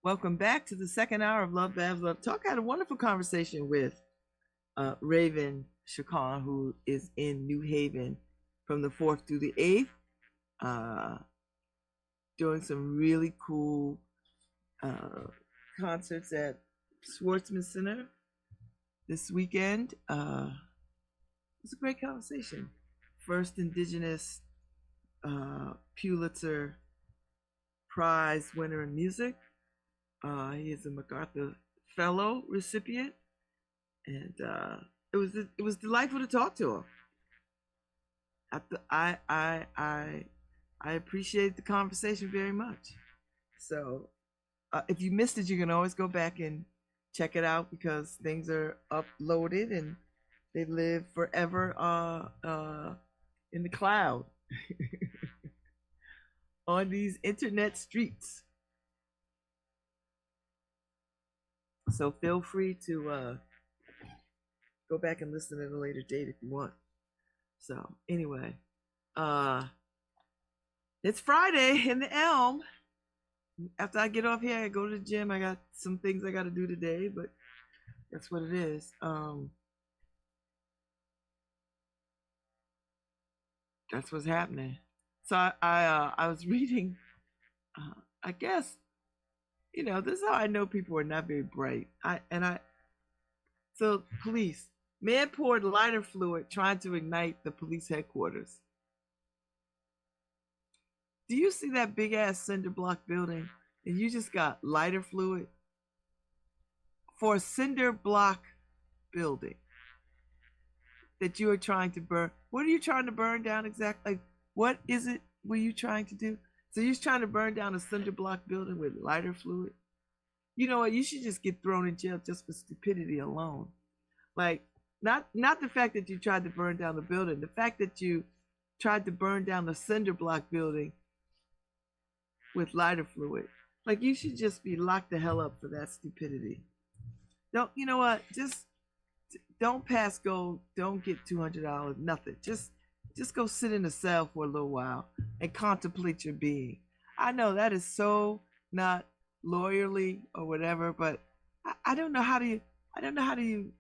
Welcome back to the second hour of LoveBabz Love Talk. I had a wonderful conversation with Raven Shakan, who is in New Haven from the 4th through the 8th, doing some really cool concerts at Schwartzman Center this weekend. It's a great conversation. First Indigenous Pulitzer Prize winner in music. He is a MacArthur Fellow recipient, and it was delightful to talk to him. I appreciate the conversation very much. So if you missed it, you can always go back and check it out because things are uploaded and they live forever in the cloud on these internet streets. So feel free to go back and listen at a later date if you want. So anyway, it's Friday in the Elm. After I get off here, I go to the gym. I got some things I got to do today, but that's what it is. That's what's happening. So I was reading. I guess this is how I know people are not very bright. So police man poured lighter fluid trying to ignite the police headquarters. Do you see that big ass cinder block building and you just got lighter fluid for a cinder block building that you are trying to burn? What are you trying to burn down exactly? Like, what is it were you trying to do? So you're trying to burn down a cinder block building with lighter fluid? You know what? You should just get thrown in jail just for stupidity alone. Like, not the fact that you tried to burn down the building, the fact that you tried to burn down the cinder block building with lighter fluid. Like, you should just be locked the hell up for that stupidity. Don't, you know what? Just don't pass go. Don't get $200. Nothing. Just go sit in a cell for a little while and contemplate your being. I know that is so not lawyerly or whatever, but I don't know how do you. I don't know how do you.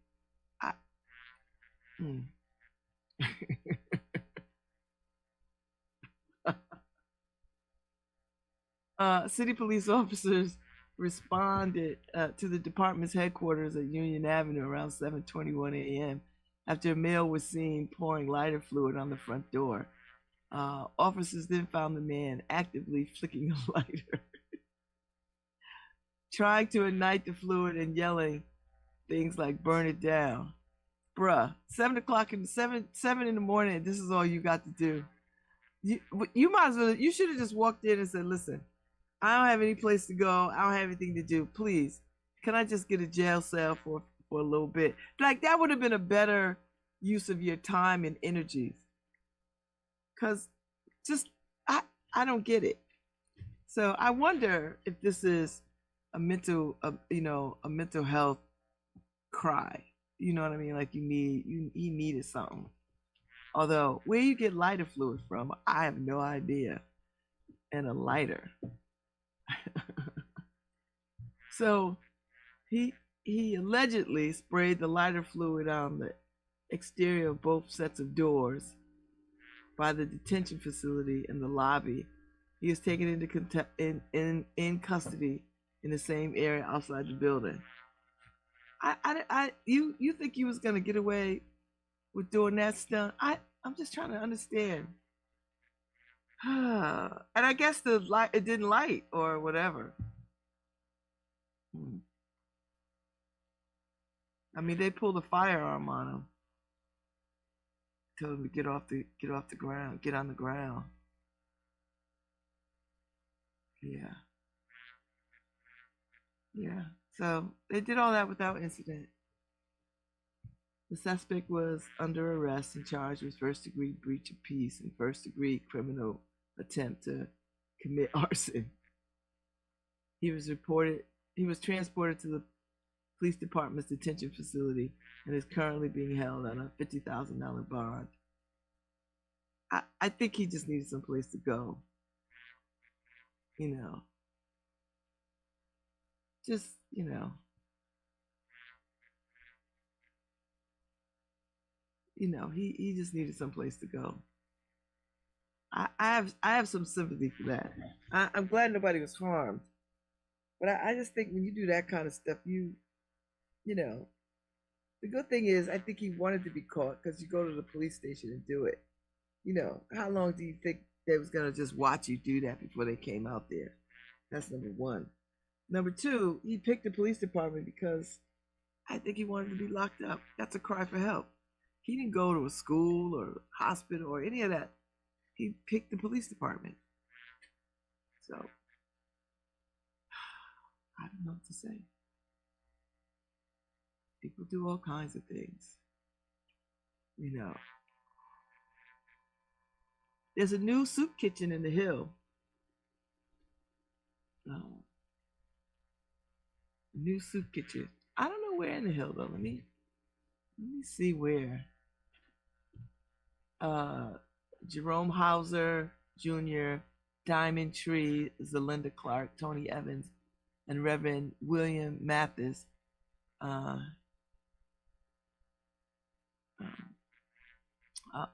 City police officers responded to the department's headquarters at Union Avenue around 7:21 a.m. after a male was seen pouring lighter fluid on the front door. Officers then found the man actively flicking a lighter, trying to ignite the fluid and yelling things like "burn it down." Bruh, 7 o'clock in 7 in the morning, this is all you got to do. You might as well, you should have just walked in and said, listen, I don't have any place to go. I don't have anything to do. Please, can I just get a jail cell for a little bit? Like, that would have been a better use of your time and energies. Because just, I don't get it. So I wonder if this is a mental health cry. You know what I mean? Like, he needed something. Although, where you get lighter fluid from, I have no idea. And a lighter. So he allegedly sprayed the lighter fluid on the exterior of both sets of doors by the detention facility in the lobby. He was taken into in custody in the same area outside the building. You think he was gonna get away with doing that stunt? I'm just trying to understand. And I guess it didn't light or whatever. I mean, they pulled a firearm on him, told him to get off the ground, get on the ground. Yeah. So they did all that without incident. The suspect was under arrest and charged with first-degree breach of peace and first-degree criminal attempt to commit arson. He was transported to the police department's detention facility and is currently being held on a $50,000 bond. I think he just needed some place to go. just, he just needed some place to go. I have some sympathy for that. I'm glad nobody was harmed, but I just think when you do that kind of stuff, you know, the good thing is I think he wanted to be caught because you go to the police station and do it. How long do you think they was gonna just watch you do that before they came out there? That's number one. Number two, he picked the police department because I think he wanted to be locked up. That's a cry for help. He didn't go to a school or hospital or any of that. He picked the police department. So I don't know what to say. People do all kinds of things. There's a new soup kitchen in the Hill. New soup kitchen. I don't know where in the Hill though. Let me see where. Jerome Hauser Jr., Diamond Tree, Zelinda Clark, Tony Evans, and Reverend William Mathis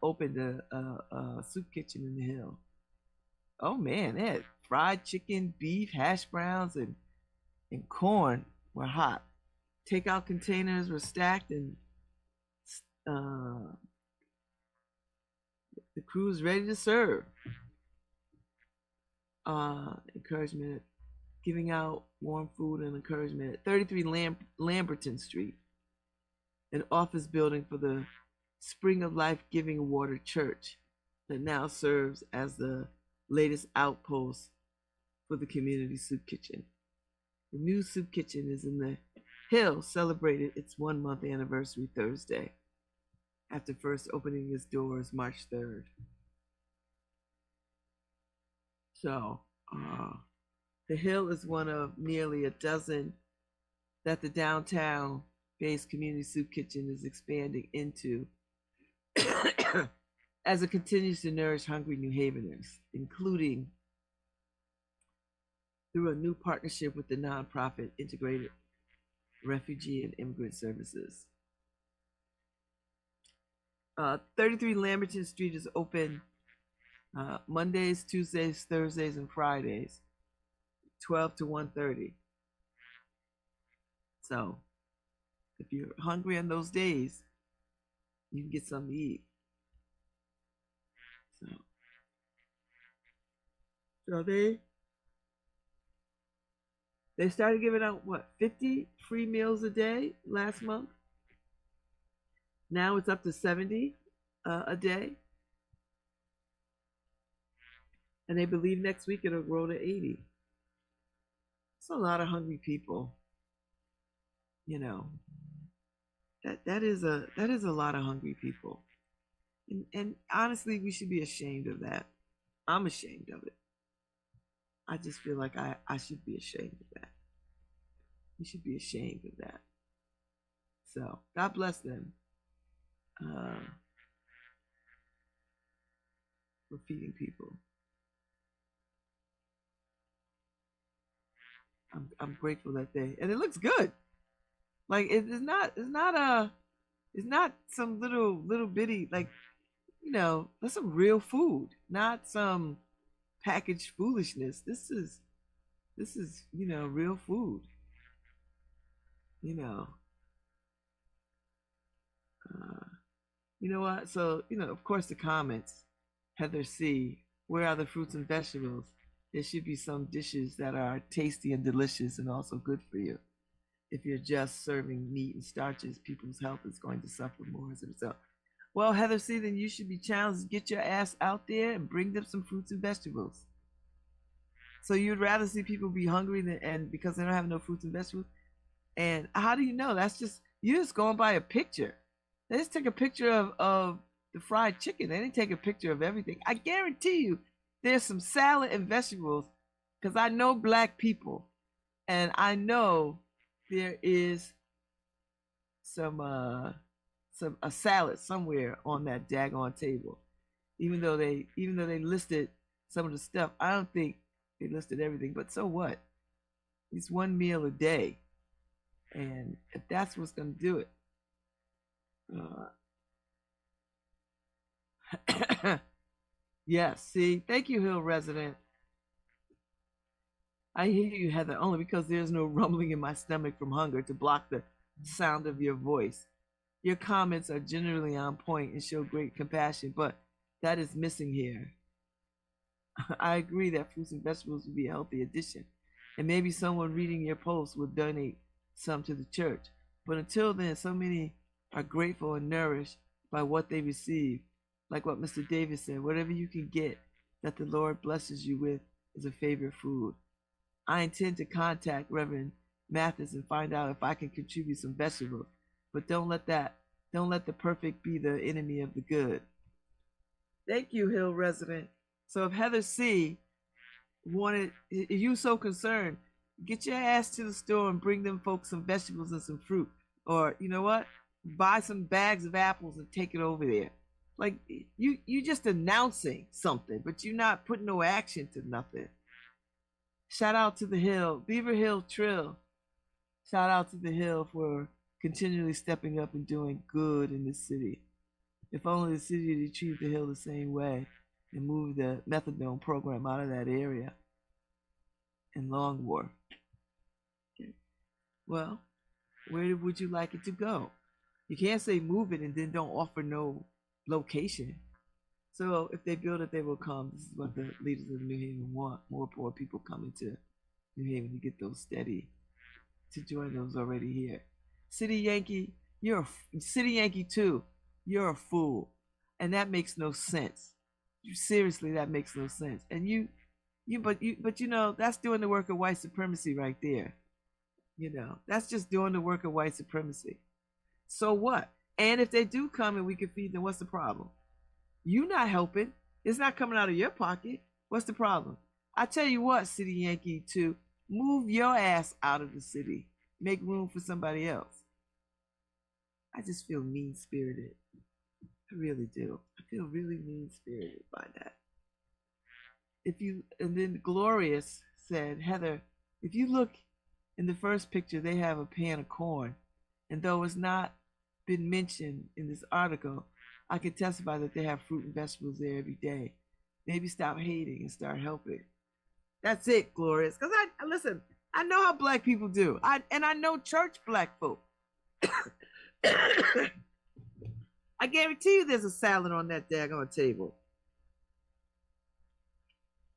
opened a soup kitchen in the Hill. Oh man, they had fried chicken, beef, hash browns, and corn were hot. Takeout containers were stacked, and the crew's ready to serve. Encouragement, giving out warm food and encouragement at 33 Lamberton Street, an office building for the Spring of Life Giving Water Church that now serves as the latest outpost for the community soup kitchen. The new soup kitchen is in the Hill, celebrated its 1 month anniversary Thursday, after first opening its doors March 3rd. So, the Hill is one of nearly a dozen that the downtown-based community soup kitchen is expanding into as it continues to nourish hungry New Haveners, including through a new partnership with the nonprofit Integrated Refugee and Immigrant Services. 33 Lamberton Street is open Mondays, Tuesdays, Thursdays, and Fridays, 12 to 1:30. So, if you're hungry on those days, you can get something to eat. So they started giving out 50 free meals a day last month. Now it's up to 70 a day, and they believe next week it'll grow to 80. It's a lot of hungry people. That is a lot of hungry people, and honestly, we should be ashamed of that. I'm ashamed of it. I just feel like I should be ashamed of that. We should be ashamed of that. So God bless them for feeding people. I'm grateful that and it looks good. Like it's not some little bitty, like, that's some real food, not some packaged foolishness. This is real food. You know what? So, of course, the comments, Heather C., where are the fruits and vegetables? There should be some dishes that are tasty and delicious and also good for you. If you're just serving meat and starches, people's health is going to suffer more as a result. Well, Heather C., then you should be challenged. Get your ass out there and bring them some fruits and vegetables. So you'd rather see people be hungry and because they don't have no fruits and vegetables? And how do you know? You're just going by a picture. They just take a picture of the fried chicken. They didn't take a picture of everything. I guarantee you there's some salad and vegetables, because I know Black people, and I know there is a salad somewhere on that daggone table. Even though they listed some of the stuff, I don't think they listed everything, but so what? least one meal a day. And if that's what's going to do it. Yes, see, thank you, Hill resident. I hear you, Heather, only because there's no rumbling in my stomach from hunger to block the sound of your voice. Your comments are generally on point and show great compassion, but that is missing here. I agree that fruits and vegetables would be a healthy addition, and maybe someone reading your post would donate some to the church. But until then, so many are grateful and nourished by what they receive. Like what Mr. Davis said, whatever you can get that the Lord blesses you with is a favorite food. I intend to contact Reverend Mathis and find out if I can contribute some vegetables. But don't let the perfect be the enemy of the good. Thank you, Hill resident. So if Heather C wanted, if you so concerned, get your ass to the store and bring them folks some vegetables and some fruit. Or you know what? Buy some bags of apples and take it over there. Like you just announcing something, but you're not putting no action to nothing. Shout out to the Hill, Beaver Hill Trill. Shout out to the Hill for continually stepping up and doing good in this city. If only the city had treated the Hill the same way and moved the methadone program out of that area in Long Wharf. Okay. Well, where would you like it to go? You can't say move it and then don't offer no location. So if they build it, they will come. This is what the leaders of New Haven want. More poor people coming to New Haven to get those steady, to join those already here. City Yankee, you're a City Yankee too. You're a fool. And that makes no sense. Seriously, that makes no sense. And but you know, that's doing the work of white supremacy right there. You know, that's just doing the work of white supremacy. So what? And if they do come and we can feed them, what's the problem? You not helping. It's not coming out of your pocket. What's the problem? I tell you what, City Yankee 2, move your ass out of the city. Make room for somebody else. I just feel mean-spirited. I really do. I feel really mean-spirited by that. And then Glorious said, Heather, if you look in the first picture, they have a pan of corn. And though it's not been mentioned in this article, I can testify that they have fruit and vegetables there every day. Maybe stop hating and start helping. That's it, Glorious. Because listen, I know how black people do. I know church black folk. I guarantee you there's a salad on that daggone table.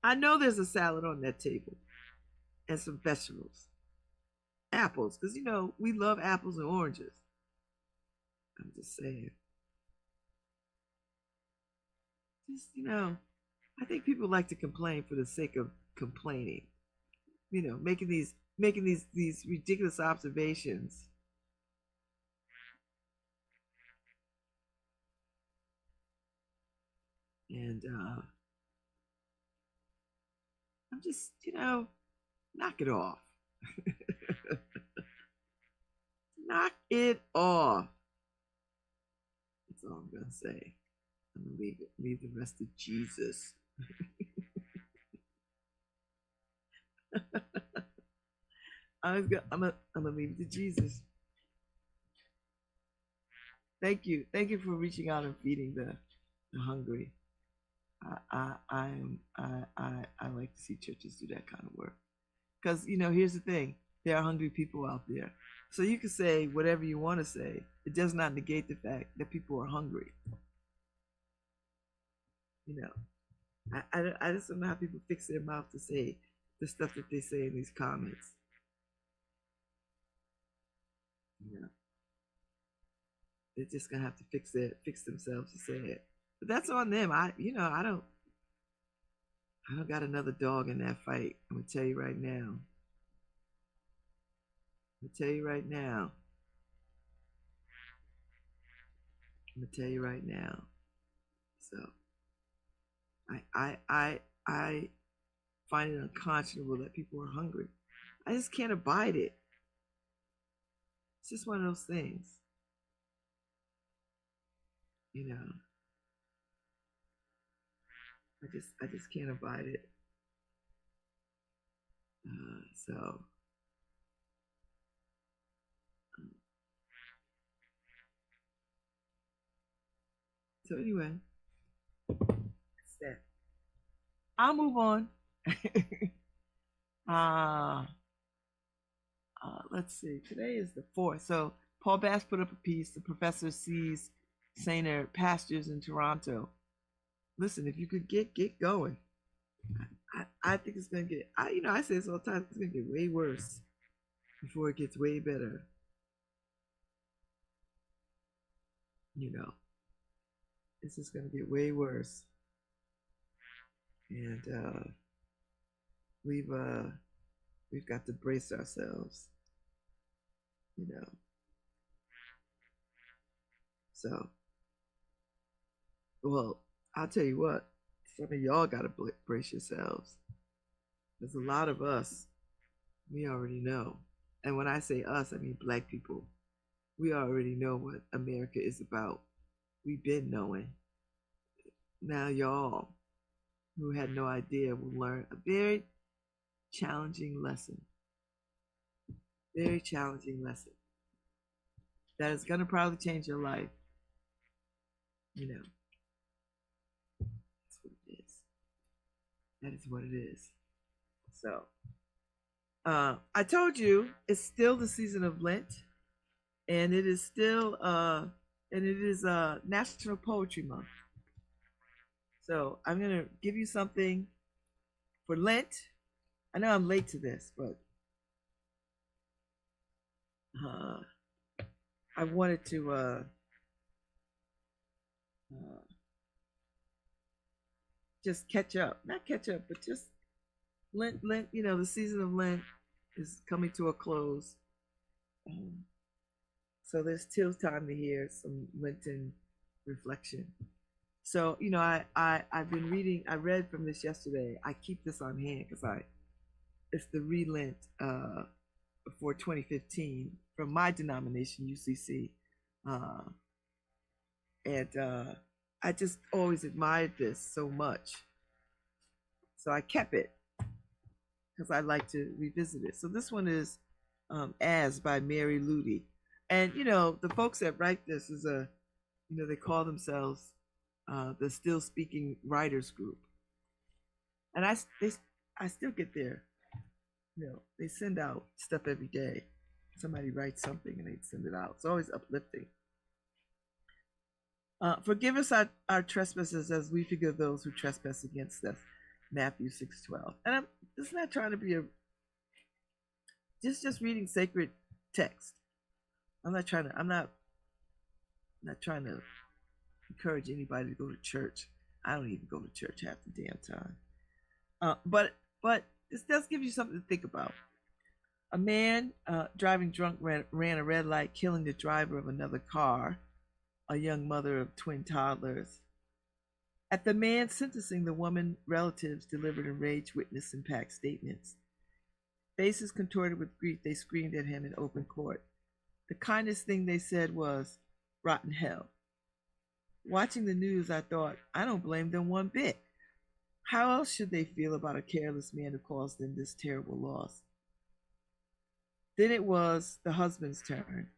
I know there's a salad on that table. And some vegetables. Apples. Because, you know, we love apples and oranges. I'm just saying. Just, you know, I think people like to complain for the sake of complaining. You know, making these ridiculous observations. And I'm just, you know, knock it off. Knock it off. That's all I'm gonna say. I'm gonna leave the rest to Jesus. I'm gonna leave it to Jesus. Thank you for reaching out and feeding the hungry. I like to see churches do that kind of work, because you know, here's the thing: there are hungry people out there. So you can say whatever you want to say. It does not negate the fact that people are hungry. You know, I just don't know how people fix their mouth to say the stuff that they say in these comments. You know, they're just gonna have to fix themselves to say it. But that's on them. I don't got another dog in that fight. I'm gonna tell you right now. I'm gonna tell you right now. So I find it unconscionable that people are hungry. I just can't abide it. It's just one of those things. You know. I just can't abide it. So So anyway, that's that. I'll move on. uh, let's see. Today is the 4th. So Paul Bass put up a piece. The professor sees saner pastures in Toronto. Listen, if you could get going, I think it's gonna get. I say this all the time. It's gonna get way worse before it gets way better. This is gonna get way worse, and we've got to brace ourselves. So, well, I'll tell you what. Some of y'all got to brace yourselves. There's a lot of us. We already know, and when I say us, I mean Black people. We already know what America is about. We've been knowing. Now y'all who had no idea will learn a very challenging lesson. Very challenging lesson. That is going to probably change your life. That's what it is. That is what it is. So, I told you it's still the season of Lent, and it is still National Poetry Month. So I'm gonna give you something for Lent. I know I'm late to this, but I wanted to just catch up. Not catch up, but just Lent, the season of Lent is coming to a close. So there's still time to hear some Lenten reflection. So, I've been reading, I read from this yesterday. I keep this on hand because it's the Relent for 2015 from my denomination, UCC. And I just always admired this so much. So I kept it because I like to revisit it. So this one is As by Mary Ludy. And, the folks that write this is they call themselves the Still Speaking Writers Group. And I still get there. They send out stuff every day. Somebody writes something and they send it out. It's always uplifting. Forgive us our trespasses as we forgive those who trespass against us. Matthew 6:12. And I'm just not trying to be just reading sacred text. I'm not trying to encourage anybody to go to church. I don't even go to church half the damn time. But this does give you something to think about. A man driving drunk ran a red light, killing the driver of another car, a young mother of twin toddlers. At the man's sentencing, the woman relatives delivered enraged witness impact statements. Faces contorted with grief, they screamed at him in open court. The kindest thing they said was, "Rotten hell." Watching the news, I thought, I don't blame them one bit. How else should they feel about a careless man who caused them this terrible loss? Then it was the husband's turn.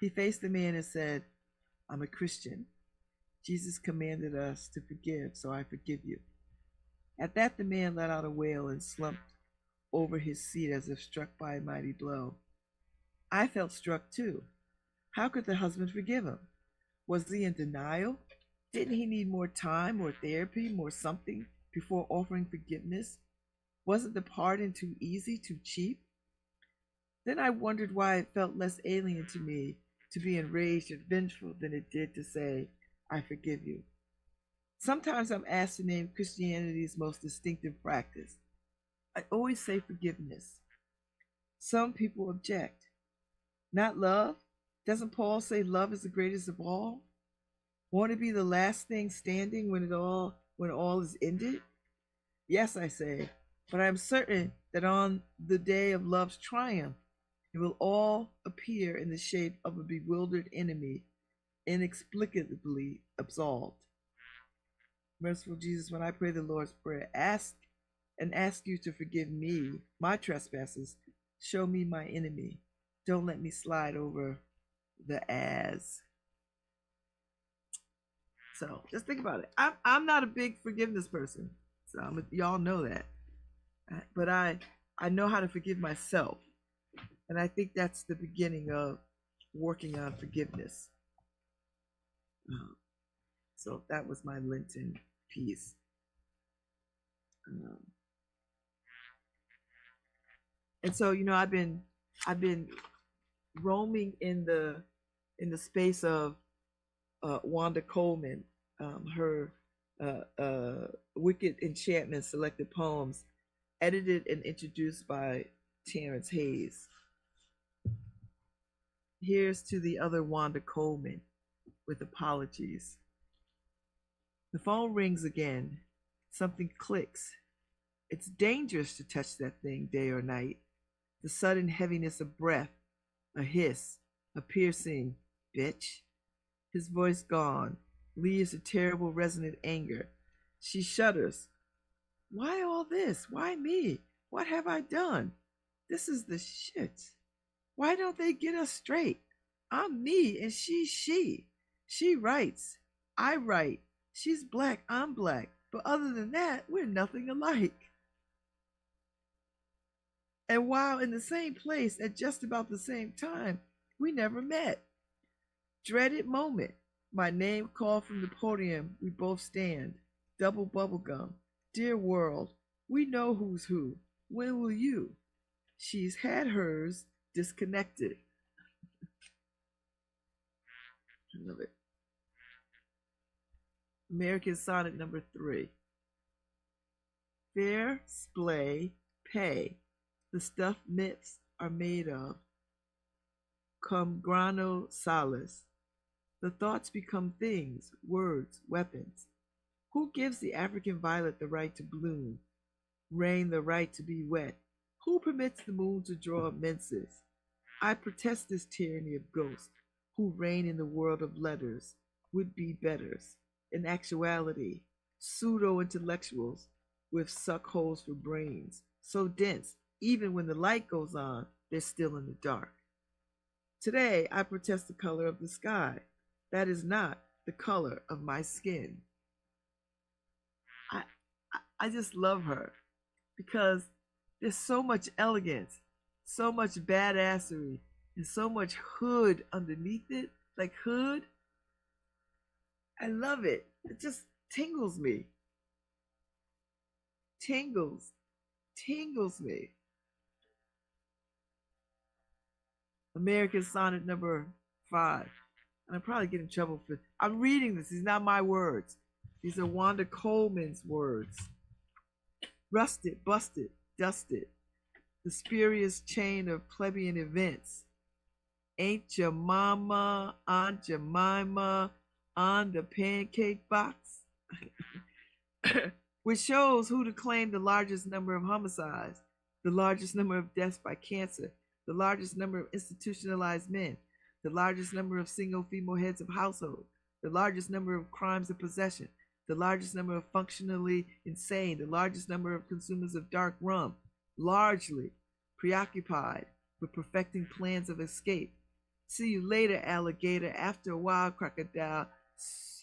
He faced the man and said, "I'm a Christian. Jesus commanded us to forgive, so I forgive you." At that, the man let out a wail and slumped over his seat as if struck by a mighty blow. I felt struck too. How could the husband forgive him? Was he in denial? Didn't he need more time, more therapy, more something before offering forgiveness? Wasn't the pardon too easy, too cheap? Then I wondered why it felt less alien to me to be enraged and vengeful than it did to say, "I forgive you." Sometimes I'm asked to name Christianity's most distinctive practice. I always say forgiveness. Some people object. Not love? Doesn't Paul say love is the greatest of all? Want to be the last thing standing when all is ended? Yes, I say, but I am certain that on the day of love's triumph, it will all appear in the shape of a bewildered enemy, inexplicably absolved. Merciful Jesus, when I pray the Lord's Prayer, ask you to forgive me my trespasses. Show me my enemy. Don't let me slide over the as. So just think about it. I'm not a big forgiveness person, so y'all know that. But I know how to forgive myself, and I think that's the beginning of working on forgiveness. So that was my Lenten piece. And so I've been roaming in the space of Wanda Coleman, her Wicked Enchantment selected poems, edited and introduced by Terrence Hayes. Here's to the other Wanda Coleman, with apologies. The phone rings again. Something clicks. It's dangerous to touch that thing day or night. The sudden heaviness of breath, a hiss, a piercing, bitch. His voice gone, leaves a terrible resonant anger. She shudders. Why all this? Why me? What have I done? This is the shit. Why don't they get us straight? I'm me and she's she. She writes. I write. She's black, I'm black. But other than that, we're nothing alike. And while in the same place at just about the same time, we never met. Dreaded moment. My name called from the podium. We both stand. Double bubblegum. Dear world, we know who's who. When will you? She's had hers disconnected. I love it. American Sonnet number 3. Fair, splay, pay. The stuff myths are made of. Cum grano salis. The thoughts become things, words, weapons. Who gives the African violet the right to bloom? Rain the right to be wet? Who permits the moon to draw menses? I protest this tyranny of ghosts, who reign in the world of letters, would-be betters. In actuality, pseudo-intellectuals with suck holes for brains, so dense, even when the light goes on, they're still in the dark. Today, I protest the color of the sky. That is not the color of my skin. I just love her because there's so much elegance, so much badassery, and so much hood underneath it, like hood. I love it. It just tingles me. Tingles me. American Sonnet number 5. And I'll probably get in trouble for I'm reading this. These are not my words. These are Wanda Coleman's words. Rusted, busted, dusted. The spurious chain of plebeian events. Ain't your mama, Aunt Jemima on the pancake box? Which shows who to claim the largest number of homicides, the largest number of deaths by cancer, the largest number of institutionalized men, the largest number of single female heads of household, the largest number of crimes of possession, the largest number of functionally insane, the largest number of consumers of dark rum, largely preoccupied with perfecting plans of escape. See you later, alligator, after a while, crocodile,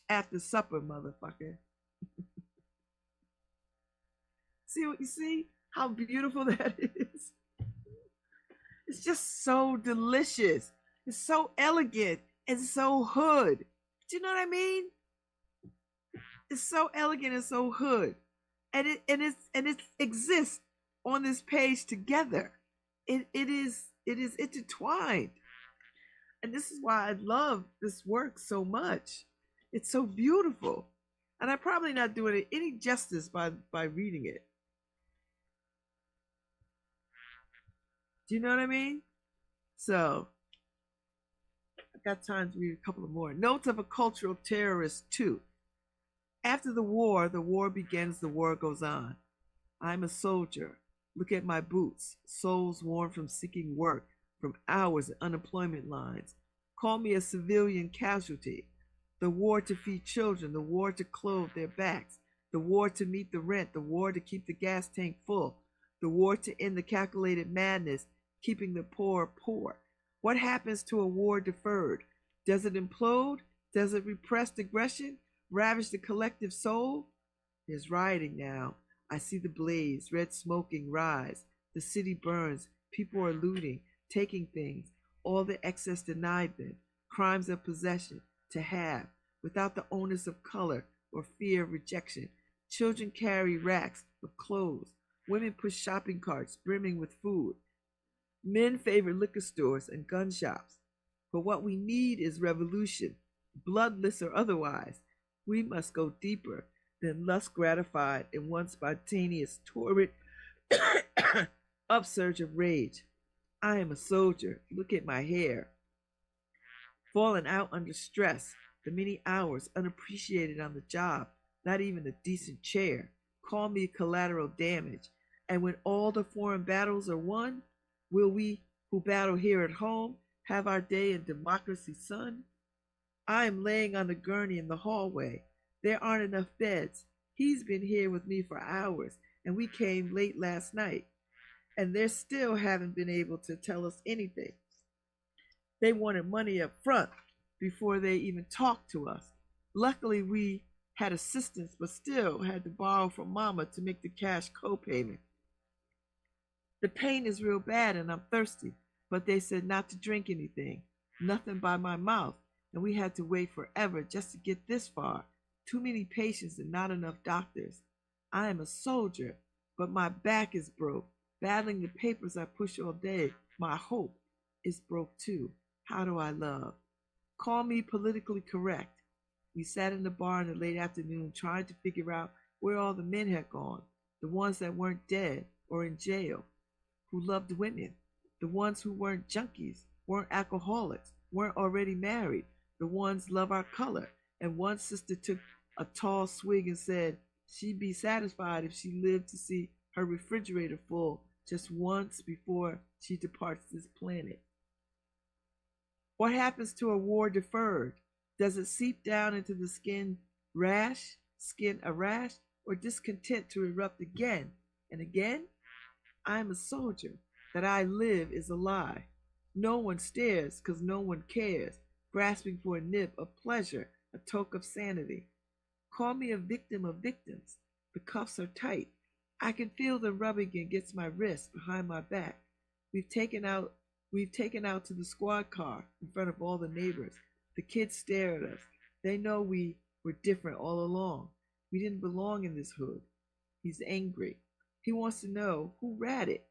after supper, motherfucker. See what you see? How beautiful that is. It's just so delicious. It's so elegant and so hood. Do you know what I mean? It's so elegant and so hood. And it exists on this page together. It is intertwined. And this is why I love this work so much. It's so beautiful. And I'm probably not doing it any justice by reading it. Do you know what I mean? So, I've got time to read a couple of more. Notes of a Cultural Terrorist 2. After the war begins, the war goes on. I'm a soldier. Look at my boots, soles worn from seeking work, from hours at unemployment lines. Call me a civilian casualty. The war to feed children, the war to clothe their backs, the war to meet the rent, the war to keep the gas tank full, the war to end the calculated madness, keeping the poor poor. What happens to a war deferred? Does it implode? Does it repress aggression? ravaged the collective soul? There's rioting now. I see the blaze, red smoking rise. The city burns. People are looting, taking things, all the excess denied them, crimes of possession, to have, without the onus of color or fear of rejection. Children carry racks of clothes. Women push shopping carts brimming with food. Men favor liquor stores and gun shops. But what we need is revolution, bloodless or otherwise. We must go deeper than lust gratified in one spontaneous, torrid upsurge of rage. I am a soldier. Look at my hair. Fallen out under stress, the many hours unappreciated on the job, not even a decent chair. Call me collateral damage. And when all the foreign battles are won, will we who battle here at home have our day in democracy's sun? I am laying on the gurney in the hallway. There aren't enough beds. He's been here with me for hours, and we came late last night. And they still haven't been able to tell us anything. They wanted money up front before they even talked to us. Luckily, we had assistance, but still had to borrow from Mama to make the cash co-payment. The pain is real bad and I'm thirsty, but they said not to drink anything, nothing by my mouth, and we had to wait forever just to get this far. Too many patients and not enough doctors. I am a soldier, but my back is broke. Battling the papers I push all day, my hope is broke too. How do I love? Call me politically correct. We sat in the bar in the late afternoon trying to figure out where all the men had gone, the ones that weren't dead or in jail, who loved women, the ones who weren't junkies, weren't alcoholics, weren't already married, the ones love our color. And one sister took a tall swig and said she'd be satisfied if she lived to see her refrigerator full just once before she departs this planet. What happens to a war deferred? Does it seep down into the skin a rash, or discontent to erupt again and again? I am a soldier. That I live is a lie. No one stares because no one cares, grasping for a nip of pleasure, a toke of sanity. Call me a victim of victims. The cuffs are tight. I can feel them rubbing against my wrist behind my back. We've taken out to the squad car in front of all the neighbors. The kids stare at us. They know we were different all along. We didn't belong in this hood. He's angry. He wants to know who ratted.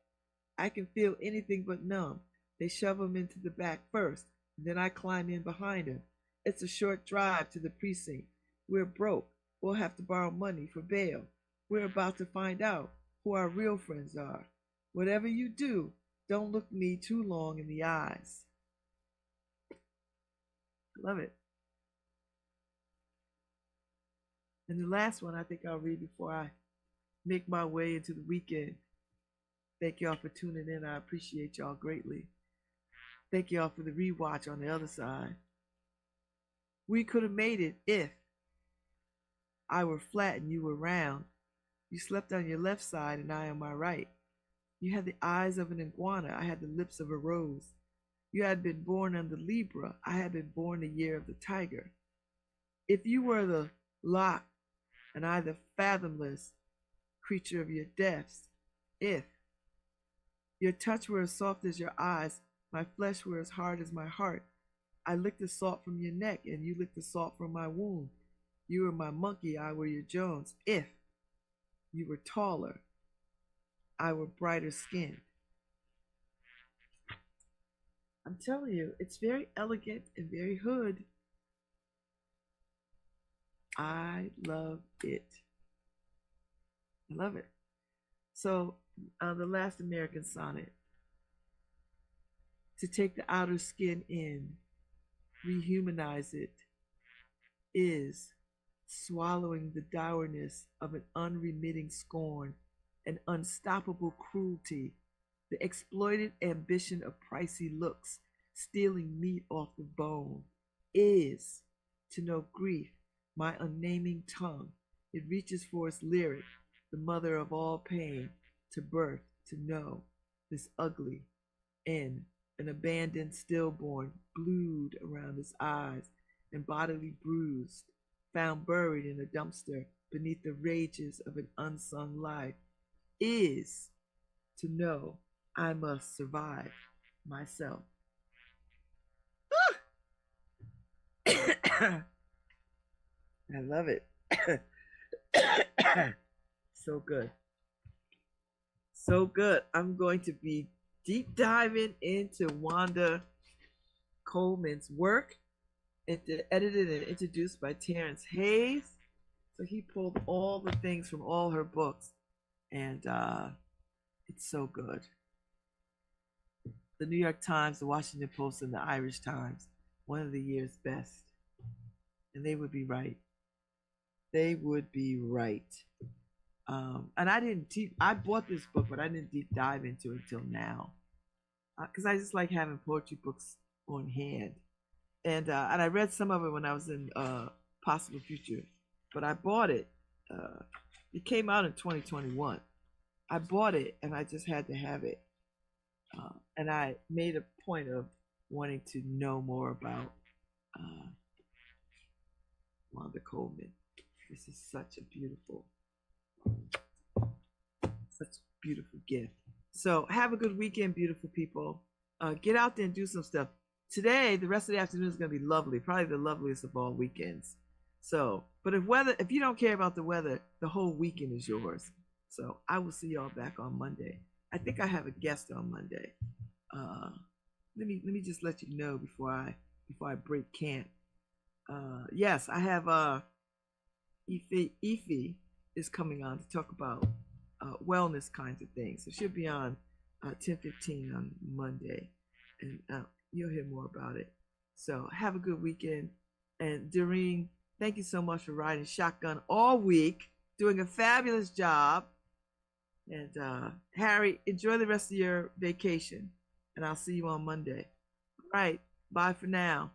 I can feel anything but numb. They shove him into the back first, and then I climb in behind him. It's a short drive to the precinct. We're broke. We'll have to borrow money for bail. We're about to find out who our real friends are. Whatever you do, don't look me too long in the eyes. I love it. And the last one I think I'll read before I make my way into the weekend. Thank y'all for tuning in. I appreciate y'all greatly. Thank y'all for the rewatch on the other side. We could have made it if I were flat and you were round. You slept on your left side and I on my right. You had the eyes of an iguana. I had the lips of a rose. You had been born under Libra. I had been born the year of the tiger. If you were the lock and I the fathomless creature of your depths, if your touch were as soft as your eyes, my flesh were as hard as my heart. I licked the salt from your neck and you licked the salt from my wound. You were my monkey, I were your Jones. If you were taller, I were brighter skinned. I'm telling you, it's very elegant and very hood. I love it. I love it. So, the last American sonnet. To take the outer skin in, rehumanize it, is swallowing the dourness of an unremitting scorn, an unstoppable cruelty, the exploited ambition of pricey looks, stealing meat off the bone, is to know grief, my unnaming tongue. It reaches for its lyric, the mother of all pain, to birth, to know, this ugly end, an abandoned stillborn, blued around his eyes, and bodily bruised, found buried in a dumpster beneath the rages of an unsung life, is to know I must survive myself. I love it. So good. So good. I'm going to be deep diving into Wanda Coleman's work. It's edited and introduced by Terrence Hayes. So he pulled all the things from all her books, and it's so good. The New York Times, the Washington Post, and the Irish Times, one of the year's best. And they would be right. They would be right. And I bought this book, but I didn't deep dive into it until now. Because I just like having poetry books on hand. And I read some of it when I was in Possible Future. But I bought it. It came out in 2021. I bought it, and I just had to have it. And I made a point of wanting to know more about Wanda Coleman. This is such a beautiful gift. So have a good weekend, beautiful people. Get out there and do some stuff. Today, the rest of the afternoon is going to be lovely, probably the loveliest of all weekends. So, but if you don't care about the weather, the whole weekend is yours. So I will see y'all back on Monday. I think I have a guest on Monday. Let me just let you know before I break camp. Yes, I have Ify is coming on to talk about wellness kinds of things. So she'll be on 10:15 on Monday, and you'll hear more about it. So have a good weekend. And Doreen, thank you so much for riding shotgun all week, doing a fabulous job. And Harry, enjoy the rest of your vacation, and I'll see you on Monday. All right, bye for now.